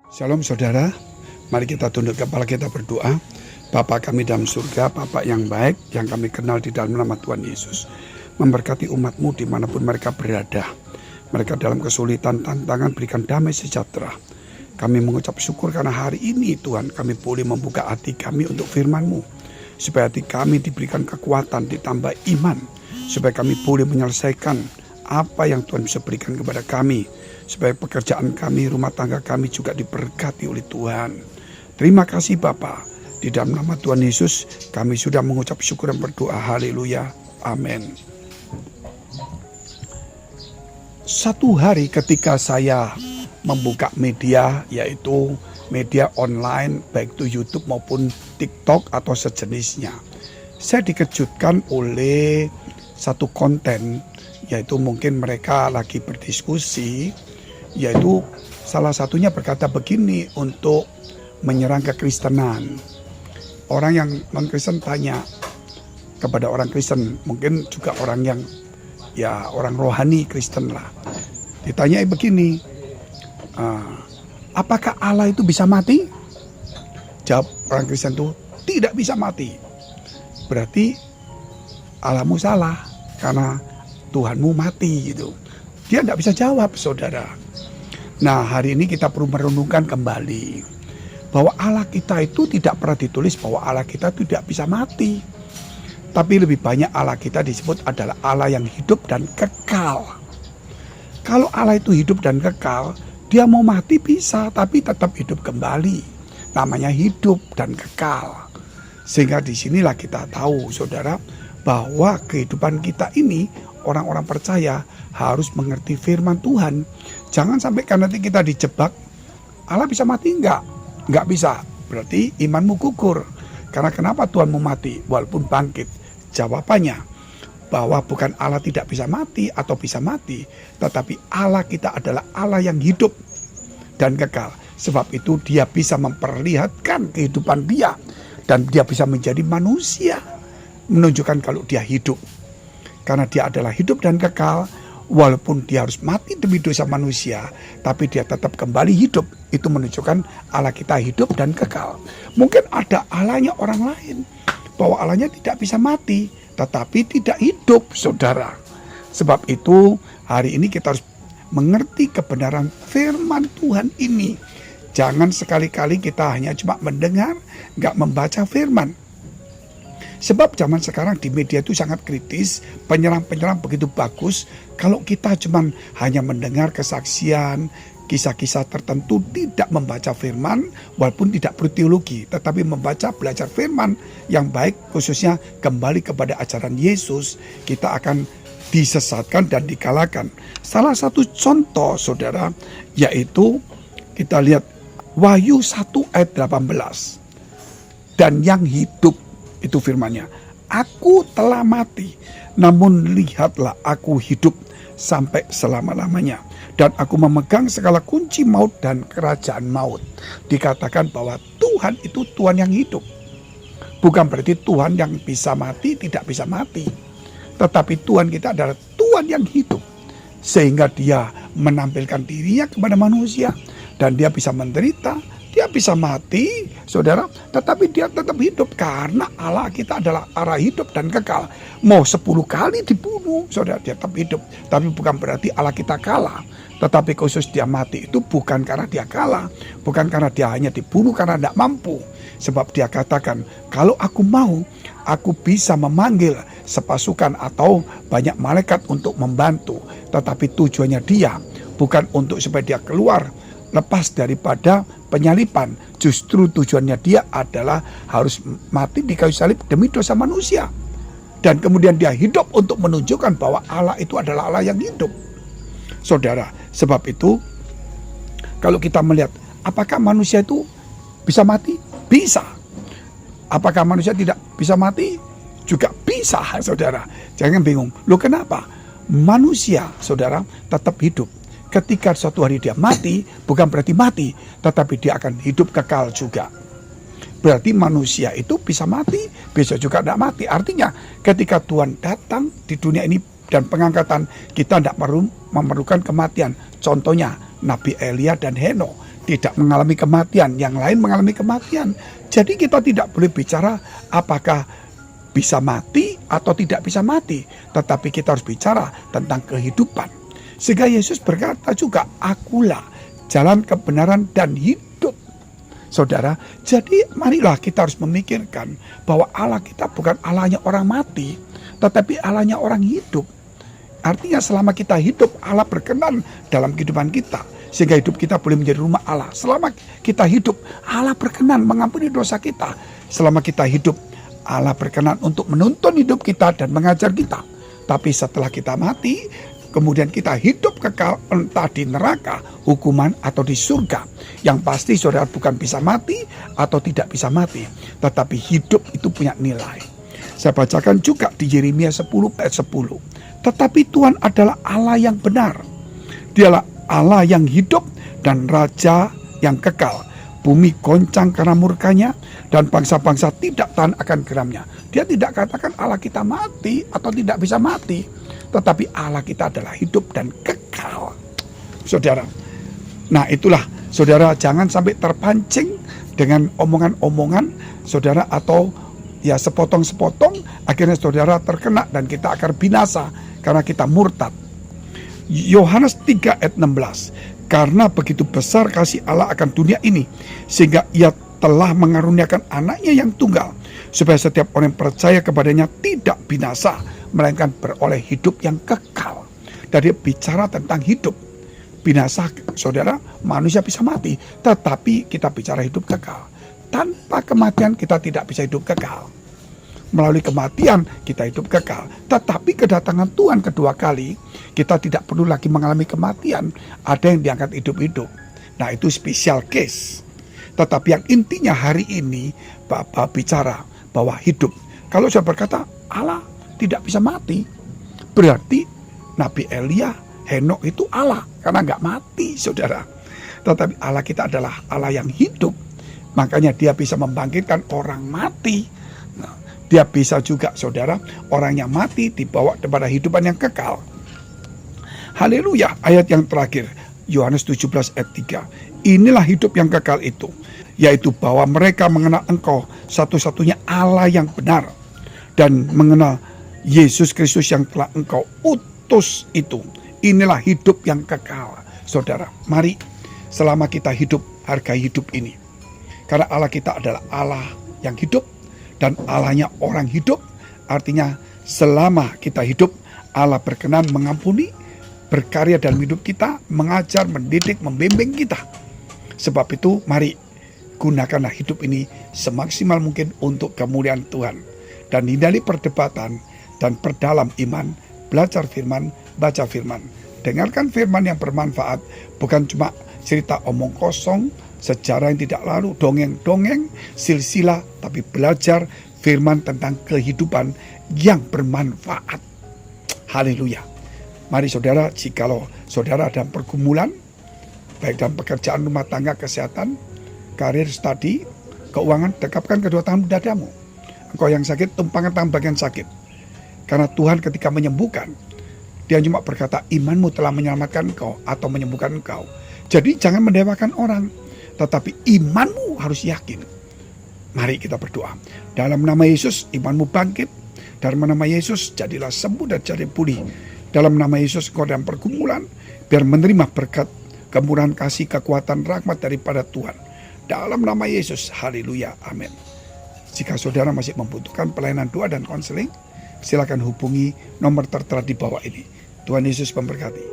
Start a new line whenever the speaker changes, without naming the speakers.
Shalom saudara, mari kita tunduk kepala kita berdoa. Bapa kami dalam surga, Bapa yang baik, yang kami kenal di dalam nama Tuhan Yesus, memberkati umat-Mu dimanapun mereka berada. Mereka dalam kesulitan, tantangan, berikan damai sejahtera. Kami mengucap syukur karena hari ini Tuhan kami boleh membuka hati kami untuk firman-Mu, supaya hati kami diberikan kekuatan, ditambah iman, supaya kami boleh menyelesaikan apa yang Tuhan bisa berikan kepada kami, supaya pekerjaan kami, rumah tangga kami juga diberkati oleh Tuhan. Terima kasih Bapa. Di dalam nama Tuhan Yesus kami sudah mengucap syukur dan berdoa. Haleluya. Amin. Satu hari ketika saya membuka media, yaitu media online, baik itu YouTube maupun TikTok atau sejenisnya, saya dikejutkan oleh satu konten, yaitu mungkin mereka lagi berdiskusi, yaitu salah satunya berkata begini untuk menyerang kekristenan. Orang yang non-Kristen tanya kepada orang Kristen, mungkin juga orang yang orang rohani Kristen lah. Ditanya begini, apakah Allah itu bisa mati? Jawab orang Kristen itu, tidak bisa mati. Berarti Allahmu salah karena Tuhanmu mati gitu. Dia tidak bisa jawab saudara. Nah hari ini kita perlu merenungkan kembali bahwa Allah kita itu tidak pernah ditulis bahwa Allah kita tidak bisa mati. Tapi lebih banyak Allah kita disebut adalah Allah yang hidup dan kekal. Kalau Allah itu hidup dan kekal, dia mau mati bisa tapi tetap hidup kembali. Namanya hidup dan kekal. Sehingga disinilah kita tahu saudara bahwa kehidupan kita ini, orang-orang percaya harus mengerti firman Tuhan. Jangan sampai karena nanti kita dijebak, Allah bisa mati enggak bisa. Berarti imanmu gugur. Karena kenapa Tuhan mau mati walaupun bangkit? Jawabannya bahwa bukan Allah tidak bisa mati atau bisa mati, tetapi Allah kita adalah Allah yang hidup dan kekal. Sebab itu dia bisa memperlihatkan kehidupan dia dan dia bisa menjadi manusia, menunjukkan kalau dia hidup. Karena dia adalah hidup dan kekal, walaupun dia harus mati demi dosa manusia, tapi dia tetap kembali hidup. Itu menunjukkan Allah kita hidup dan kekal. Mungkin ada Allahnya orang lain, bahwa Allahnya tidak bisa mati, tetapi tidak hidup, saudara. Sebab itu hari ini kita harus mengerti kebenaran firman Tuhan ini. Jangan sekali-kali kita hanya cuma mendengar, nggak membaca firman. Sebab zaman sekarang di media itu sangat kritis, penyerang-penyerang begitu bagus. Kalau kita cuma hanya mendengar kesaksian, kisah-kisah tertentu, tidak membaca firman, walaupun tidak berteologi, tetapi membaca, belajar firman yang baik, khususnya kembali kepada ajaran Yesus, kita akan disesatkan dan dikalahkan. Salah satu contoh saudara, yaitu kita lihat Wahyu 1 ayat 18. Dan yang hidup, itu firmannya, aku telah mati, namun lihatlah aku hidup sampai selama-lamanya. Dan aku memegang segala kunci maut dan kerajaan maut. Dikatakan bahwa Tuhan itu Tuhan yang hidup. Bukan berarti Tuhan yang bisa mati, tidak bisa mati. Tetapi Tuhan kita adalah Tuhan yang hidup. Sehingga dia menampilkan dirinya kepada manusia. Dan dia bisa menderita, dia bisa mati, saudara, tetapi dia tetap hidup karena Allah kita adalah Allah hidup dan kekal. Mau 10 kali dibunuh, saudara, dia tetap hidup. Tapi bukan berarti Allah kita kalah. Tetapi khusus dia mati itu bukan karena dia kalah, bukan karena dia hanya dibunuh karena tidak mampu. Sebab dia katakan, kalau aku mau, aku bisa memanggil sepasukan atau banyak malaikat untuk membantu. Tetapi tujuannya dia bukan untuk supaya dia keluar lepas daripada penyaliban. Justru tujuannya dia adalah harus mati di kayu salib demi dosa manusia. Dan kemudian dia hidup untuk menunjukkan bahwa Allah itu adalah Allah yang hidup. Saudara, sebab itu kalau kita melihat apakah manusia itu bisa mati? Bisa. Apakah manusia tidak bisa mati? Juga bisa, saudara. Jangan bingung. Loh kenapa? Manusia, saudara, tetap hidup. Ketika suatu hari dia mati, bukan berarti mati, tetapi dia akan hidup kekal juga. Berarti manusia itu bisa mati, bisa juga tidak mati. Artinya ketika Tuhan datang di dunia ini dan pengangkatan, kita tidak perlu memerlukan kematian. Contohnya Nabi Elia dan Henokh. tidak mengalami kematian, yang lain mengalami kematian. Jadi kita tidak boleh bicara apakah bisa mati atau tidak bisa mati, tetapi kita harus bicara tentang kehidupan. Sehingga Yesus berkata juga, akulah jalan kebenaran dan hidup. Saudara, jadi marilah kita harus memikirkan bahwa Allah kita bukan Allahnya orang mati, tetapi Allahnya orang hidup. Artinya selama kita hidup, Allah berkenan dalam kehidupan kita. Sehingga hidup kita boleh menjadi rumah Allah. Selama kita hidup, Allah berkenan mengampuni dosa kita. Selama kita hidup, Allah berkenan untuk menuntun hidup kita dan mengajar kita. Tapi setelah kita mati, kemudian kita hidup kekal entah di neraka, hukuman, atau di surga. Yang pasti saudara bukan bisa mati atau tidak bisa mati, tetapi hidup itu punya nilai. Saya bacakan juga di Yeremia 10 ayat 10. Tetapi Tuhan adalah Allah yang benar. Dialah Allah yang hidup dan Raja yang kekal. Bumi goncang karena murkanya dan bangsa-bangsa tidak tahan akan geramnya. Dia tidak katakan Allah kita mati atau tidak bisa mati, tetapi Allah kita adalah hidup dan kekal. Saudara, nah itulah saudara, jangan sampai terpancing dengan omongan-omongan saudara, atau ya sepotong-sepotong, akhirnya saudara terkena dan kita akan binasa karena kita murtad. Yohanes 3 ayat 16. Karena begitu besar kasih Allah akan dunia ini, sehingga ia telah mengaruniakan anaknya yang tunggal, supaya setiap orang yang percaya kepadanya tidak binasa, melainkan beroleh hidup yang kekal. Dari bicara tentang hidup. Binasa, saudara, manusia bisa mati, tetapi kita bicara hidup kekal. Tanpa kematian kita tidak bisa hidup kekal. Melalui kematian kita hidup kekal. Tetapi kedatangan Tuhan kedua kali, kita tidak perlu lagi mengalami kematian. Ada yang diangkat hidup-hidup. Nah, itu special case. Tetapi yang intinya hari ini Bapak bicara bahwa hidup. Kalau saya berkata Allah tidak bisa mati, berarti Nabi Elia, Henok itu Allah, karena nggak mati, saudara. Tetapi Allah kita adalah Allah yang hidup. Makanya dia bisa membangkitkan orang mati. Nah, dia bisa juga, saudara, orang yang mati dibawa kepada kehidupan yang kekal. Haleluya. Ayat yang terakhir, Yohanes 17 ayat 3. Inilah hidup yang kekal itu, yaitu bahwa mereka mengenal Engkau satu-satunya Allah yang benar, dan mengenal Yesus Kristus yang telah Engkau utus itu. Inilah hidup yang kekal. Saudara, mari selama kita hidup, hargai hidup ini. Karena Allah kita adalah Allah yang hidup dan Allahnya orang hidup. Artinya selama kita hidup, Allah berkenan mengampuni, berkarya dalam hidup kita, mengajar, mendidik, membimbing kita. Sebab itu mari gunakanlah hidup ini semaksimal mungkin untuk kemuliaan Tuhan. Dan hindari perdebatan dan perdalam iman, belajar firman, baca firman. Dengarkan firman yang bermanfaat, bukan cuma cerita omong kosong, sejarah yang tidak lalu, dongeng-dongeng, silsilah, tapi belajar firman tentang kehidupan yang bermanfaat. Haleluya. Mari saudara, jikalau saudara dalam pergumulan, baik dalam pekerjaan, rumah tangga, kesehatan, karir, studi, keuangan, dekapkan kedua tangan dadamu. Engkau yang sakit, tumpangkan tangan bagian sakit. Karena Tuhan ketika menyembuhkan, Dia cuma berkata, imanmu telah menyelamatkan engkau atau menyembuhkan engkau. Jadi jangan mendewakan orang, tetapi imanmu harus yakin. Mari kita berdoa. Dalam nama Yesus, imanmu bangkit. Dalam nama Yesus, jadilah sembuh dan jadi pulih. Dalam nama Yesus, engkau dalam pergumulan, biar menerima berkat, kemurahan kasih, kekuatan, rahmat daripada Tuhan. Dalam nama Yesus, haleluya, amin. Jika saudara masih membutuhkan pelayanan doa dan konseling, silakan hubungi nomor tertera di bawah ini. Tuhan Yesus memberkati.